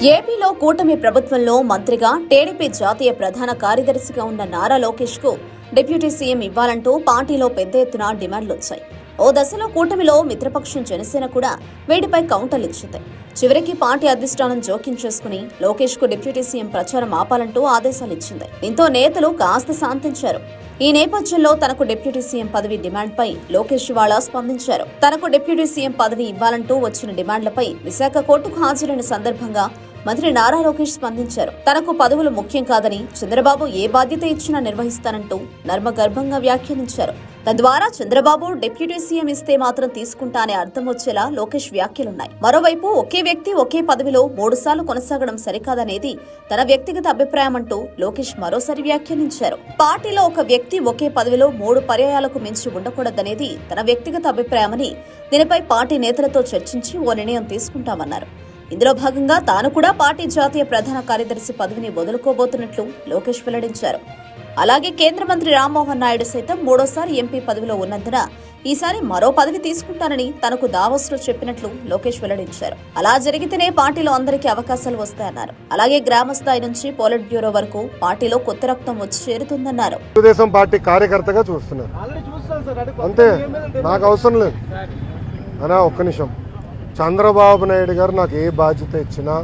ఏపీలో కూటమి ప్రభుత్వంలో మంత్రిగా టీడీపీ జాతీయ ప్రధాన కార్యదర్శిగా ఉన్న నారా లోకేష్ కు డిప్యూటీ సీఎం ఇవ్వాలంటూ పార్టీలో పెద్ద ఎత్తున డిమాండ్లొచ్చాయి. ఓ దశలో కూటమిలో మిత్రపక్షం జనసేన కూడా వీటిపై కౌంటర్లిచ్చింది. చివరికి పార్టీ అధిష్టానం జోక్యం చేసుకుని లోకేష్ కు డిప్యూటీ సీఎం ప్రచారం ఆపాలంటూ ఆదేశాలిచ్చింది. దీంతో నేతలు కాస్త శాంతించారు. ఈ నేపథ్యంలో తనకు డిప్యూటీ సీఎం పదవి డిమాండ్పై లోకేష్ ఇవాళ స్పందించారు. తనకు డిప్యూటీ సీఎం పదవి ఇవ్వాలంటూ వచ్చిన డిమాండ్లపై విశాఖ కోర్టుకు హాజరైన సందర్భంగా మంత్రి నారా లోకేష్ స్పందించారు. తనకు పదవులు ముఖ్యం కాదని, చంద్రబాబు ఏ బాధ్యత ఇచ్చినా నిర్వహిస్తానంటూ నర్మగర్భంగా వ్యాఖ్యానించారు. తద్వారా చంద్రబాబు డిప్యూటీ సీఎం ఇస్తే మాత్రం తీసుకుంటా అనే అర్థం వచ్చేలా లోకేష్ వ్యాఖ్యలున్నాయి. మరోవైపు ఒకే వ్యక్తి ఒకే పదవిలో 3 సార్లు కొనసాగడం సరికాదనేది తన వ్యక్తిగత అభిప్రాయం అంటూ లోకేష్ మరోసారి వ్యాఖ్యానించారు. పార్టీలో ఒక వ్యక్తి ఒకే పదవిలో 3 పర్యాయాలకు మించి ఉండకూడదనేది తన వ్యక్తిగత అభిప్రాయమని, దీనిపై పార్టీ నేతలతో చర్చించి ఓ నిర్ణయం తీసుకుంటామన్నారు. ఇందులో భాగంగా తాను కూడా పార్టీ జాతీయ ప్రధాన కార్యదర్శి పదవిని వదులుకోబోతున్నట్లు లోకేష్ వెల్లడించారు. అలాగే కేంద్ర మంత్రి రామ్మోహన్ నాయుడు సైతం 3వ ఎంపీ పదవిలో ఉన్నందున ఈసారి మరో పదవి తీసుకుంటానని తనకు దావోస్లో చెప్పినట్లు లోకేష్ వెల్లడించారు. అలా జరిగితేనే పార్టీలో అందరికీ అవకాశాలు వస్తాయన్నారు. అలాగే గ్రామ స్థాయి నుంచి పోలిట్ బ్యూరో వరకు పార్టీలో కొత్త రక్తం వచ్చి చేరుతుందన్నారు. తెలుగుదేశం పార్టీ కార్యకర్తగా చూస్తున్నారు అంతే, నాకు అవసరం లేదు అనా. ఒక్క నిమిషం, చంద్రబాబు నాయుడు గారు నాకు ఏ బాధ్యత ఇచ్చినా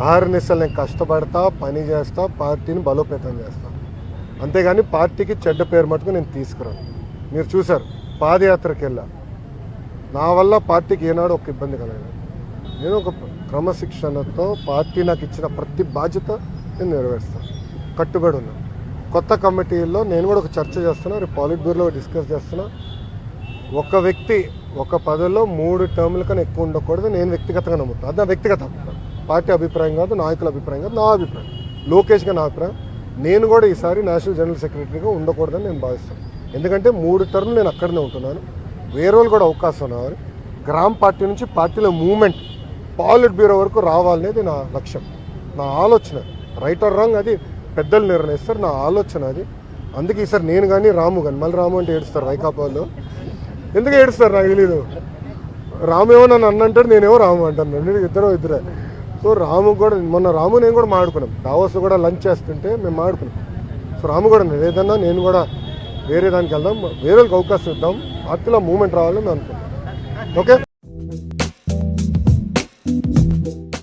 ఆహర్నిశలు నేను కష్టపడతా, పని చేస్తా, పార్టీని బలోపేతం చేస్తా. అంతేగాని పార్టీకి చెడ్డ పేరు మటుకు నేను తీసుకురాను. మీరు చూశారు, పాదయాత్రకి వెళ్ళా, నా వల్ల పార్టీకి ఏనాడు ఒక ఇబ్బంది కలగలేదు. నేను ఒక క్రమశిక్షణతో పార్టీ నాకు ఇచ్చిన ప్రతి బాధ్యత నేను నెరవేరుస్తాను, కట్టుబడి ఉన్నాను. కొత్త కమిటీల్లో నేను కూడా ఒక చర్చ చేస్తున్నా, రేపు పాలిట్ బ్యూరోలో డిస్కస్ చేస్తున్నా. ఒక వ్యక్తి ఒక పదవిలో 3 టర్ముల కన్నా ఎక్కువ ఉండకూడదు నేను వ్యక్తిగతంగా నమ్ముతాను. అది నా వ్యక్తిగత అభిప్రాయం, పార్టీ అభిప్రాయం కాదు, నాయకుల అభిప్రాయం కాదు, నా అభిప్రాయం, లోకేష్గా నా అభిప్రాయం. నేను కూడా ఈసారి నేషనల్ జనరల్ సెక్రటరీగా ఉండకూడదని నేను భావిస్తాను. ఎందుకంటే 3 టర్ములు నేను అక్కడనే ఉంటున్నాను, వేరే వాళ్ళు కూడా అవకాశం రావాలి. గ్రామ పార్టీ నుంచి పార్టీలో మూవ్మెంట్ పాలిట్ బ్యూరో వరకు రావాలనేది నా లక్ష్యం, నా ఆలోచన. రైట్ ఆర్ రాంగ్ అది పెద్దలు నిర్ణయిస్తారు, నా ఆలోచన అది. అందుకే ఈసారి నేను కానీ రాము కానీ, మళ్ళీ రాము అంటే ఏడుస్తారు వైకాపాలో. ఎందుకు ఏడుస్తారు నాకు తెలీదు. రాము ఏమో నన్ను అన్నంటాడు, నేనేమో రాము అంటాను, ఇద్దరే. సో రాము కూడా మొన్న రాము నేను కూడా మాడుకున్నాం, దావోస్ కూడా లంచ్ చేస్తుంటే మేము మాడుకున్నాం. సో రాము కూడా లేదన్నా నేను కూడా వేరే దానికి వెళ్దాం, వేరే వాళ్ళకి అవకాశం ఇద్దాం, పార్టీలో మూవ్మెంట్ రావాలని మేము అనుకున్నాం. ఓకే.